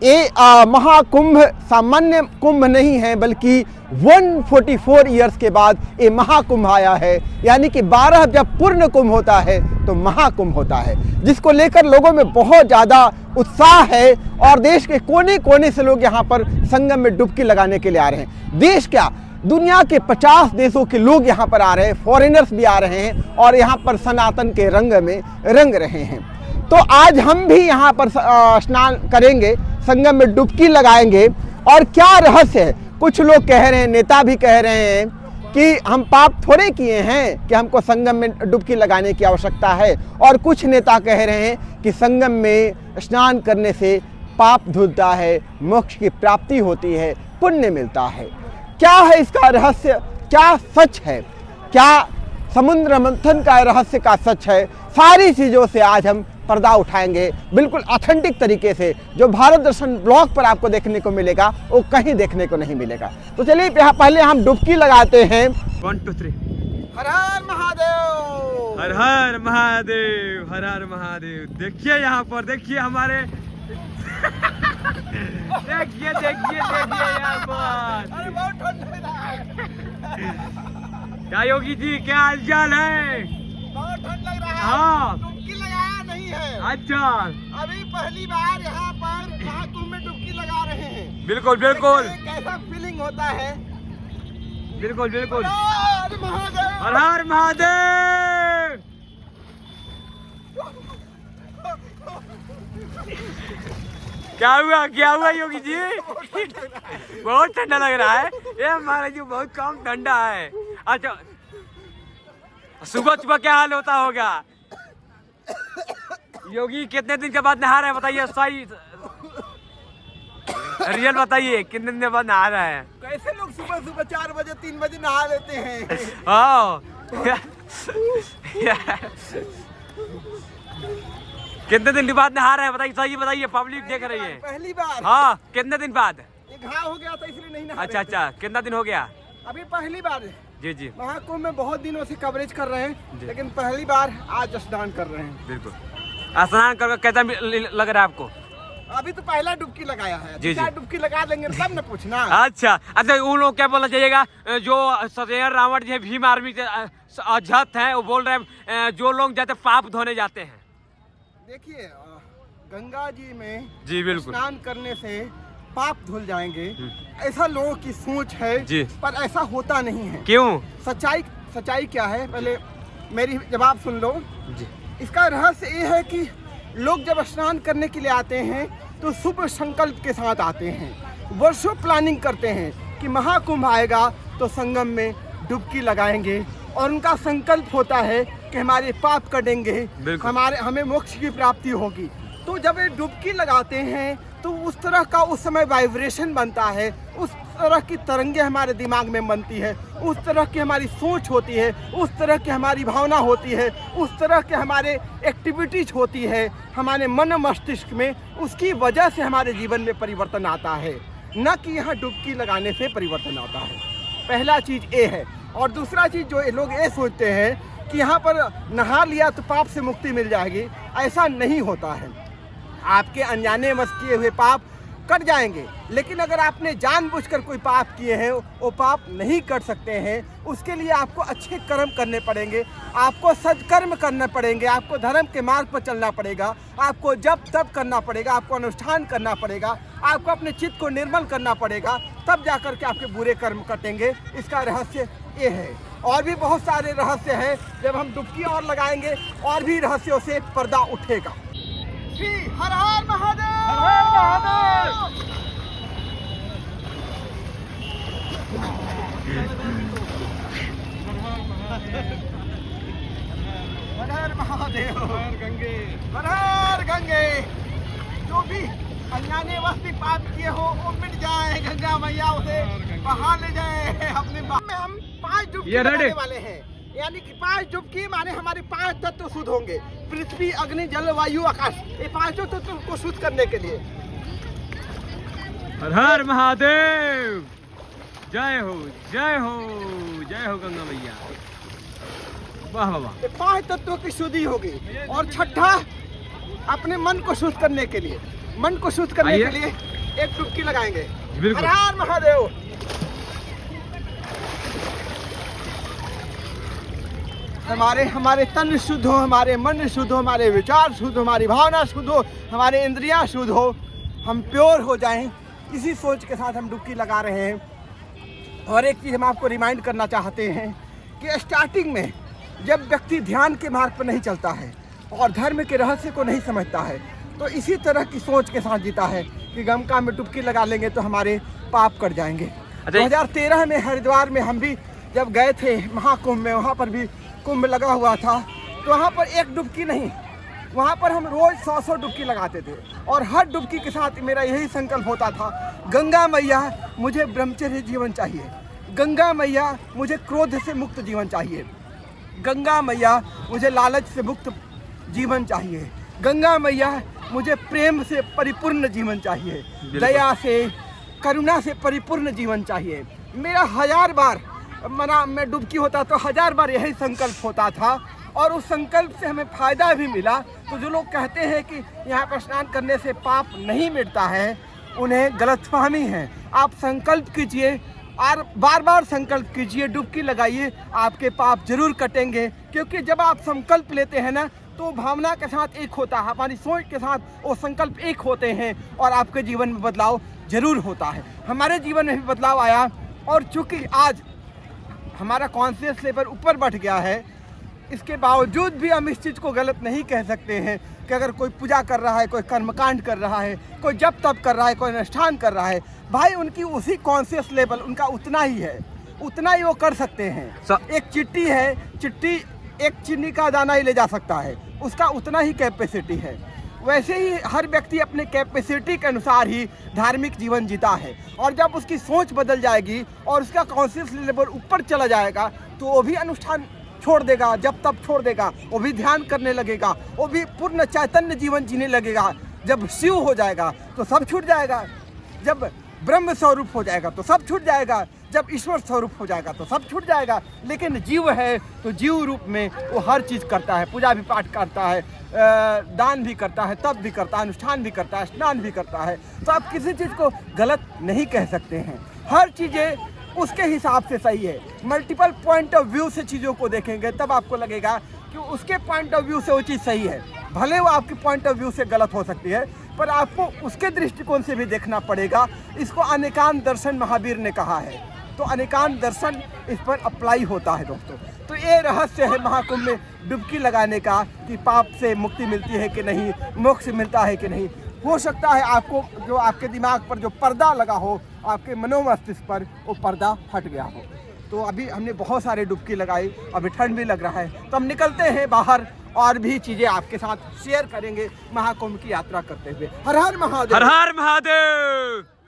ये महाकुंभ सामान्य कुंभ नहीं है, बल्कि 144 ईयर्स के बाद ये महाकुंभ आया है। यानी कि 12 जब पूर्ण कुंभ होता है तो महाकुंभ होता है, जिसको लेकर लोगों में बहुत ज़्यादा उत्साह है और देश के कोने कोने से लोग यहाँ पर संगम में डुबकी लगाने के लिए आ रहे हैं। देश क्या, दुनिया के 50 देशों के लोग यहाँ पर आ रहे हैं, फॉरेनर्स भी आ रहे हैं और यहाँ पर सनातन के रंग में रंग रहे हैं। तो आज हम भी यहाँ पर स्नान करेंगे, संगम में डुबकी लगाएंगे। और क्या रहस्य है, कुछ लोग कह रहे हैं, नेता भी कह रहे हैं कि हम पाप थोड़े किए हैं कि हमको संगम में डुबकी लगाने की आवश्यकता है, और कुछ नेता कह रहे हैं कि संगम में स्नान करने से पाप धुलता है, मोक्ष की प्राप्ति होती है, पुण्य मिलता है। क्या है इसका रहस्य, क्या सच है, क्या समुद्र मंथन का रहस्य का सच है, सारी चीज़ों से आज हम पर्दा उठाएंगे बिल्कुल ऑथेंटिक तरीके से। जो भारत दर्शन ब्लॉग पर आपको देखने को मिलेगा वो कहीं देखने को नहीं मिलेगा। तो चलिए पहले हम डुबकी लगाते हैं। 1 2 3। हर हर महादेव, हर हर महादेव, हर हर महादेव। देखिए यहाँ पर, देखिए हमारे देखिए देखिए देखिए यहाँ पर। अरे बहुत ठंड लग रहा है। क्या योगी जी, क्या हालचाल है? बहुत ठंड लग रहा है। हाँ। डुबकी लगाया नहीं है। अच्छा, अभी पहली बार यहाँ पर महाकुंभ में डुबकी लगा रहे हैं। बिल्कुल बिल्कुल कैसा फीलिंग होता है? बिल्कुल बिल्कुल। हर महादेव, हर हर महादेव। क्या हुआ योगी जी? बहुत ठंडा लग रहा है। ये हमारा जो बहुत कम ठंडा है। अच्छा, सुबह सुबह क्या हाल होता होगा? योगी कितने दिन के बाद नहा रहे हैं बताइए, सही रियल बताइए, कितने दिन के बाद नहा रहे हैं? कैसे लोग सुबह सुबह 4 बजे 3 बजे नहा लेते हैं? हाँ। कितने दिन के बाद नहा रहे हैं बताइए, सही बताइए, पब्लिक देख रही है। पहली बार। हाँ, कितने दिन बाद? ये घाव हो गया था इसलिए नहीं नहा अच्छा रहे थे। अच्छा, कितना दिन हो गया? अभी पहली बार। जी जी महाकुंभ में बहुत दिनों से कवरेज कर रहे हैं, लेकिन पहली बार आज स्नान कर रहे हैं। बिल्कुल। स्नान करके कैसा लग रहा है आपको? अभी तो पहला डुबकी लगाया है, जी, जी। डुबकी लगा देंगे तब न पूछना। अच्छा अच्छा, उन लोग क्या बोलना चाहिएगा जो सत्येंद्र रावण जी भीम आर्मी के अध्यक्ष हैं, वो बोल रहे हैं जो लोग जाते पाप धोने जाते हैं। देखिए, गंगा जी में जी बिल्कुल स्नान करने से पाप धुल जाएंगे, ऐसा लोगों की सोच है जी, पर ऐसा होता नहीं है। क्यों? सच्चाई क्या है, पहले मेरी जवाब सुन लो जी। इसका रहस्य ये है कि लोग जब स्नान करने के लिए आते हैं तो शुभ संकल्प के साथ आते हैं, वर्षों प्लानिंग करते हैं कि महाकुंभ आएगा तो संगम में डुबकी लगाएंगे, और उनका संकल्प होता है कि हमारे पाप कटेंगे, हमें मोक्ष की प्राप्ति होगी। तो जब ये डुबकी लगाते हैं तो उस तरह का उस समय वाइब्रेशन बनता है, उस तरह की तरंगे हमारे दिमाग में बनती है, उस तरह की हमारी सोच होती है, उस तरह की हमारी भावना होती है, उस तरह के हमारे एक्टिविटीज होती है हमारे मन मस्तिष्क में। उसकी वजह से हमारे जीवन में परिवर्तन आता है, न कि यहाँ डुबकी लगाने से परिवर्तन आता है। पहला चीज़ ये है। और दूसरा चीज़ जो लोग ये सोचते हैं कि यहाँ पर नहा लिया तो पाप से मुक्ति मिल जाएगी, ऐसा नहीं होता है। आपके अनजाने वश किए हुए पाप कट जाएंगे, लेकिन अगर आपने जानबूझकर कोई पाप किए हैं वो पाप नहीं कट सकते हैं। उसके लिए आपको अच्छे कर्म करने पड़ेंगे, आपको सत्कर्म करने पड़ेंगे, आपको धर्म के मार्ग पर चलना पड़ेगा, आपको जप तप करना पड़ेगा, आपको अनुष्ठान करना पड़ेगा, आपको अपने चित्त को निर्मल करना पड़ेगा, तब जाकर के आपके बुरे कर्म कटेंगे। इसका रहस्य ये है। और भी बहुत सारे रहस्य हैं, जब हम डुबकी और लगाएंगे और भी रहस्यों से पर्दा उठेगा। हर हर महादेव, हर हर महादेव। हर हर महादेव, हर हर गंगे। जो भी अनजाने वश भी पाप किए हो वो मिट जाए, गंगा मैया उसे बहा ले जाए अपने में। हम 5 डुबकी लगाने वाले हैं, यानी कि 5 डुबकी माने हमारे 5 तत्व शुद्ध होंगे, पृथ्वी अग्नि जल वायु आकाश, ये 5 तत्व को शुद्ध करने के लिए। हर हर महादेव, जय हो जय हो जय हो गंगा मैया। वाह वाह। ये 5 तत्वों की शुद्धि होगी। और छठा, अपने मन को शुद्ध करने के लिए मन को शुद्ध करने आइए। के लिए एक डुबकी लगाएंगे। बिल्कुल। हर हर महादेव। हमारे तन शुद्ध हो, हमारे मन शुद्ध हो, हमारे विचार शुद्ध हो, हमारी भावना शुद्ध हो, हमारे इंद्रियां शुद्ध हो, हम प्योर हो जाएं, इसी सोच के साथ हम डुबकी लगा रहे हैं। और एक चीज़ हम आपको रिमाइंड करना चाहते हैं कि स्टार्टिंग में जब व्यक्ति ध्यान के मार्ग पर नहीं चलता है और धर्म के रहस्य को नहीं समझता है, तो इसी तरह की सोच के साथ जीता है कि गंगा में डुबकी लगा लेंगे तो हमारे पाप कट जाएंगे। 2013 में हरिद्वार में हम भी जब गए थे महाकुंभ में, वहाँ पर भी कुंभ लगा हुआ था, तो वहाँ पर एक डुबकी नहीं, वहाँ पर हम रोज़ 100 डुबकी लगाते थे। और हर डुबकी के साथ मेरा यही संकल्प होता था, गंगा मैया मुझे ब्रह्मचर्य जीवन चाहिए, गंगा मैया मुझे क्रोध से मुक्त जीवन चाहिए, गंगा मैया मुझे लालच से मुक्त जीवन चाहिए, गंगा मैया मुझे प्रेम से परिपूर्ण जीवन चाहिए, दया से करुणा से परिपूर्ण जीवन चाहिए। मेरा 1000 बार मैं डुबकी होता तो 1000 बार यही संकल्प होता था और उस संकल्प से हमें फ़ायदा भी मिला। तो जो लोग कहते हैं कि यहाँ पर स्नान करने से पाप नहीं मिटता है, उन्हें गलतफहमी है। आप संकल्प कीजिए और बार बार संकल्प कीजिए, डुबकी लगाइए, आपके पाप जरूर कटेंगे। क्योंकि जब आप संकल्प लेते हैं ना, तो भावना के साथ एक होता है, हमारी सोच के साथ वो संकल्प एक होते हैं और आपके जीवन में बदलाव जरूर होता है। हमारे जीवन में भी बदलाव आया और चूँकि आज हमारा कॉन्शियस लेवल ऊपर बढ़ गया है, इसके बावजूद भी हम इस चीज़ को गलत नहीं कह सकते हैं कि अगर कोई पूजा कर रहा है, कोई कर्मकांड कर रहा है, कोई जप तप कर रहा है, कोई अनुष्ठान कर रहा है, भाई उनकी उसी कॉन्शियस लेवल उनका उतना ही है, उतना ही वो कर सकते हैं। एक चिट्ठी है, चिट्ठी एक चीनी का दाना ही ले जा सकता है, उसका उतना ही कैपेसिटी है। वैसे ही हर व्यक्ति अपने कैपेसिटी के अनुसार ही धार्मिक जीवन जीता है। और जब उसकी सोच बदल जाएगी और उसका कॉन्शियस लेवल ऊपर चला जाएगा, तो वो भी अनुष्ठान छोड़ देगा, जब तब छोड़ देगा, वो भी ध्यान करने लगेगा, वो भी पूर्ण चैतन्य जीवन जीने लगेगा। जब शिव हो जाएगा तो सब छूट जाएगा, जब ब्रह्म स्वरूप हो जाएगा तो सब छूट जाएगा, जब ईश्वर स्वरूप हो जाएगा तो सब छूट जाएगा। लेकिन जीव है तो जीव रूप में वो हर चीज़ करता है, पूजा भी पाठ करता है, दान भी करता है, तप भी करता है, अनुष्ठान भी करता है, स्नान भी करता है। तो आप किसी चीज़ को गलत नहीं कह सकते हैं, हर चीज़ें उसके हिसाब से सही है। मल्टीपल पॉइंट ऑफ व्यू से चीज़ों को देखेंगे तब आपको लगेगा कि उसके पॉइंट ऑफ व्यू से वो चीज़ सही है। भले वो आपके पॉइंट ऑफ व्यू से गलत हो सकती है, पर आपको उसके दृष्टिकोण से भी देखना पड़ेगा। इसको अनेकांत दर्शन महावीर ने कहा है, तो अनेकांत दर्शन इस पर अप्लाई होता है दोस्तों। तो ये रहस्य है महाकुंभ में डुबकी लगाने का कि पाप से मुक्ति मिलती है कि नहीं, मोक्ष मिलता है कि नहीं। हो सकता है आपको जो आपके दिमाग पर जो पर्दा लगा हो, आपके मनोमस्तिष्क पर वो पर्दा हट गया हो। तो अभी हमने बहुत सारे डुबकी लगाई, अभी ठंड भी लग रहा है, तो हम निकलते हैं बाहर और भी चीज़ें आपके साथ शेयर करेंगे महाकुंभ की यात्रा करते हुए। हर हर महादेव, हर हर महादेव।